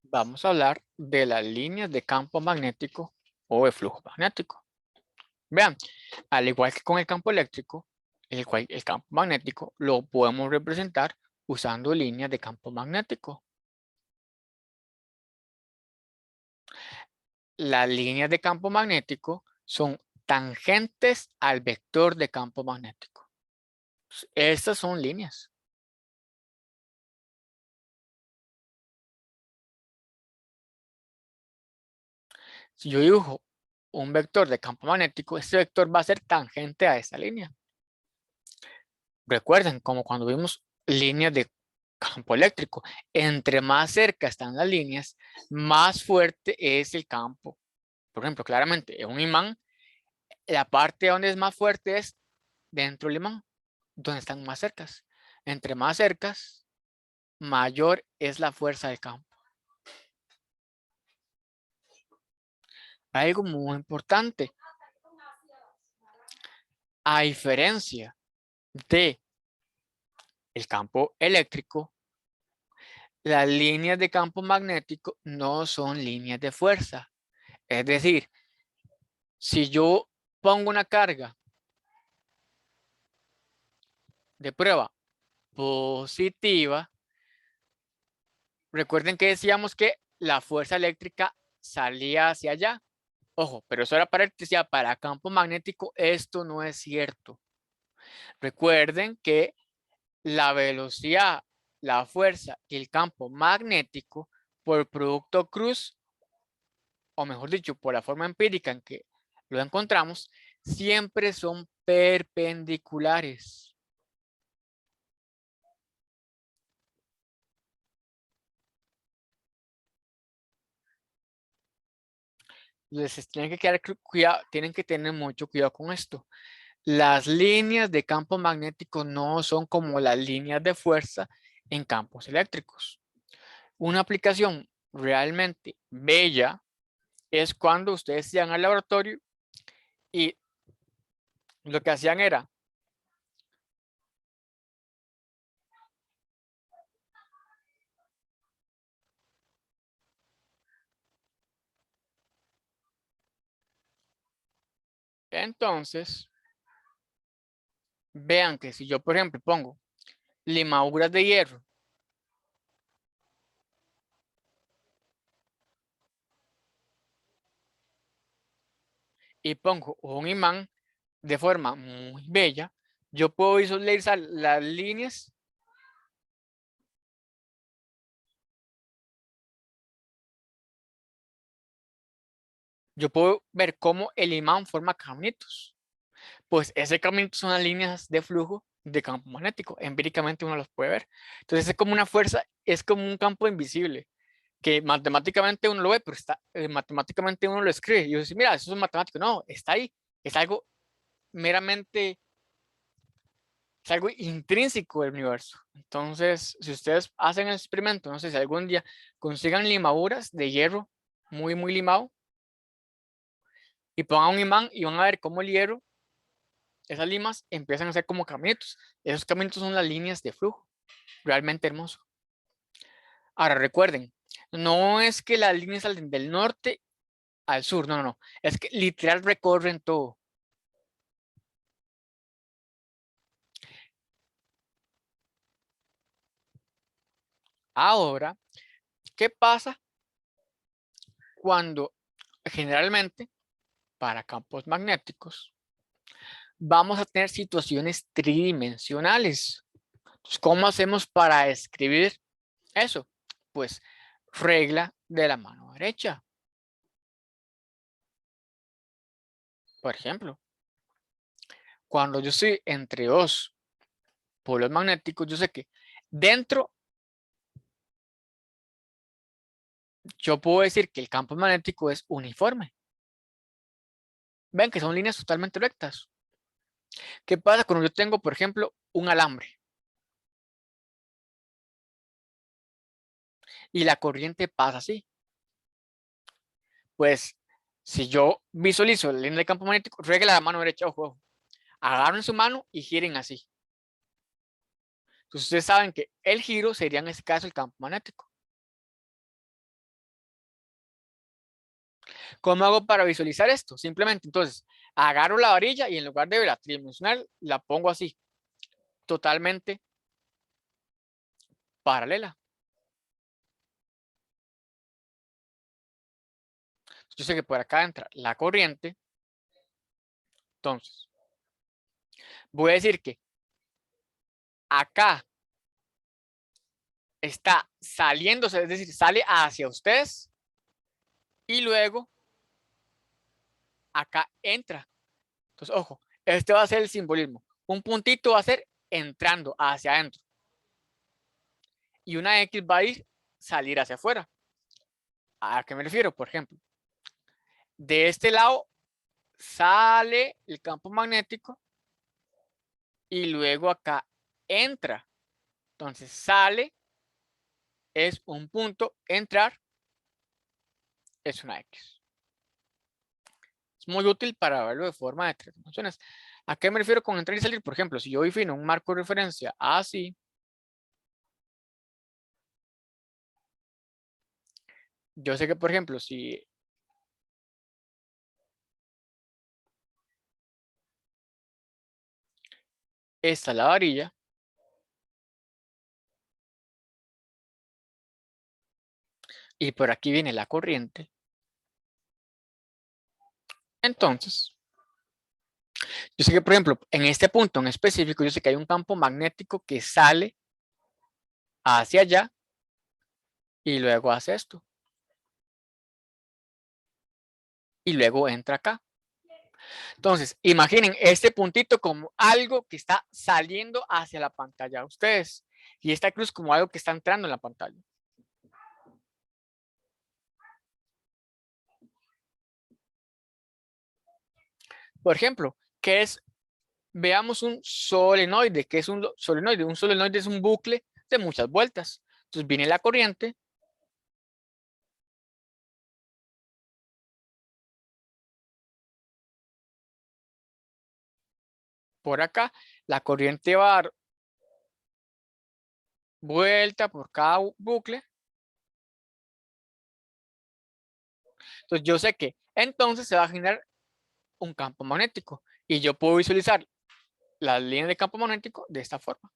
Vamos a hablar de las líneas de campo magnético o de flujo magnético. Vean, al igual que con el campo eléctrico, el campo magnético lo podemos representar usando líneas de campo magnético. Las líneas de campo magnético son tangentes al vector de campo magnético. Estas son líneas. Si yo dibujo un vector de campo magnético, este vector va a ser tangente a esa línea. Recuerden, como cuando vimos líneas de campo eléctrico, entre más cerca están las líneas, más fuerte es el campo. Por ejemplo, claramente, en un imán, la parte donde es más fuerte es dentro del imán, donde están más cercas. Entre más cercas, mayor es la fuerza del campo. Algo muy importante, a diferencia de el campo eléctrico, las líneas de campo magnético no son líneas de fuerza. Es decir, si yo pongo una carga de prueba positiva, recuerden que decíamos que la fuerza eléctrica salía hacia allá. Ojo, pero eso era para electricidad. Para campo magnético esto no es cierto. Recuerden que la velocidad, la fuerza y el campo magnético por producto cruz, o mejor dicho, por la forma empírica en que lo encontramos, siempre son perpendiculares. Les tienen que quedar cuidado, tienen que tener mucho cuidado con esto. Las líneas de campo magnético no son como las líneas de fuerza en campos eléctricos. Una aplicación realmente bella es cuando ustedes iban al laboratorio y lo que hacían era entonces vean que si yo por ejemplo pongo limaduras de hierro y pongo un imán de forma muy bella, yo puedo visualizar las líneas. Yo puedo ver cómo el imán forma caminitos. Pues ese caminito son las líneas de flujo de campo magnético. Empíricamente uno los puede ver. Entonces es como una fuerza, es como un campo invisible, que matemáticamente uno lo ve, pero está, matemáticamente uno lo escribe. Y yo digo, mira, eso es matemático. No, está ahí. Es algo meramente, es algo intrínseco del universo. Entonces, si ustedes hacen el experimento, no sé si algún día consigan limaduras de hierro muy limado y pongan un imán y van a ver cómo el hierro, esas limas empiezan a ser como caminitos. Esos caminitos son las líneas de flujo. Realmente hermoso. Ahora recuerden, no es que las líneas salen del norte al sur, no. Es que literal recorren todo. Ahora, ¿qué pasa cuando generalmente para campos magnéticos vamos a tener situaciones tridimensionales? Entonces, ¿cómo hacemos para escribir eso? Pues regla de la mano derecha. Por ejemplo, cuando yo estoy entre dos polos magnéticos, yo sé que dentro yo puedo decir que el campo magnético es uniforme. Ven que son líneas totalmente rectas. ¿Qué pasa cuando yo tengo, por ejemplo, un alambre y la corriente pasa así? Pues si yo visualizo la línea de campo magnético, regla la mano derecha, ojo, agarren su mano y giren así. Entonces ustedes saben que el giro sería en este caso el campo magnético. ¿Cómo hago para visualizar esto? Simplemente, entonces, agarro la varilla y en lugar de verla tridimensional, la pongo así, totalmente paralela. Yo sé que por acá entra la corriente. Entonces, voy a decir que acá está saliéndose, es decir, sale hacia ustedes y luego acá entra. Entonces, ojo, este va a ser el simbolismo. Un puntito va a ser entrando hacia adentro y una X va a ir salir hacia afuera. ¿A qué me refiero? Por ejemplo, de este lado sale el campo magnético y luego acá entra. Entonces sale es un punto, entrar es una X. Es muy útil para verlo de forma de tres dimensiones. ¿A qué me refiero con entrar y salir? Por ejemplo, si yo defino un marco de referencia así, yo sé que, por ejemplo, si esta es la varilla, y por aquí viene la corriente, entonces, yo sé que, por ejemplo, en este punto en específico, yo sé que hay un campo magnético que sale hacia allá y luego hace esto. Y luego entra acá. Entonces, imaginen este puntito como algo que está saliendo hacia la pantalla de ustedes. Y esta cruz como algo que está entrando en la pantalla. Por ejemplo, ¿qué es? Veamos un solenoide. ¿Qué es un solenoide? Un solenoide es un bucle de muchas vueltas. Entonces viene la corriente. Por acá, la corriente va a dar vuelta por cada bucle. Entonces yo sé que entonces se va a generar un campo magnético. Y yo puedo visualizar las líneas de campo magnético de esta forma.